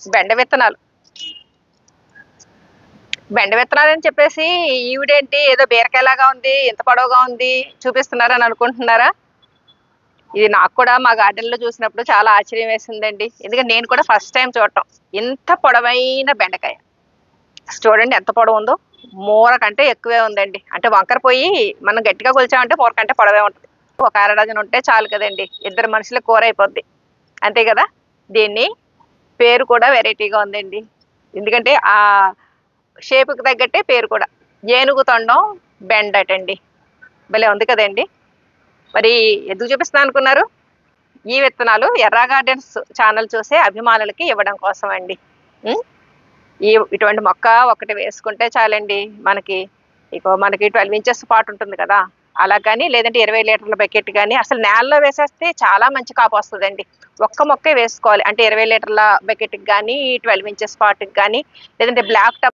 బెండ విత్తనాలు. బెండ విత్తనాలని చెప్పేసి ఈవిడేంటి ఏదో బీరకాయలాగా ఉంది, ఇంత పొడవుగా ఉంది చూపిస్తున్నారని అనుకుంటున్నారా? ఇది నాకు కూడా మా గార్డెన్‌లో చూసినప్పుడు చాలా ఆశ్చర్యం వేసిందండి. ఎందుకంటే నేను కూడా ఫస్ట్ టైమ్ చూడటం. ఇంత పొడవైన బెండకాయ. చూడండి ఎంత పొడవుందో. మూర కంటే ఎక్కువే ఉందండి. అంటే వంకర పోయి మనం గట్టిగా కొలిచామంటే మూర కంటే పొడవే ఉంటది. ఒక అర డజన్ ఉంటే చాలు కదండీ! ఇద్దరు మనుషులకు కూర అయిపోద్ది. అంతే కదా! దీన్ని పేరు కూడా వెరైటీగా ఉందండి. ఎందుకంటే ఆ షేప్‌కి తగ్గట్టే పేరు కూడా. ఏనుగు తొండం బెండటండి. భలే ఉంది కదండీ! మరి ఎందుకు చూపిస్తున్నాను అనుకున్నారు? ఈ విత్తనాలు ఎర్రా గార్డెన్స్ ఛానల్ చూసే అభిమానులకి ఇవ్వడం కోసం అండి. హ్మ్. ఇటువంటి మొక్క ఒకటి వేసుకుంటే చాలండి మనకి. మనకి 12 ఇంచెస్ పాట్ ఉంటుంది కదా! అలా గాని లేదంటే 20 లీటర్ల బకెట్ గాని అసలు నేలలో వేసేస్తే చాలా మంచి కాపొస్తదండి. ఒక్క మొక్కే వేసుకోవాలి. అంటే 20 లీటర్ల బకెట్‌కి గాని, 12 ఇంచెస్ పాట్‌కి గాని లేదంటే బ్లాక్ టబ్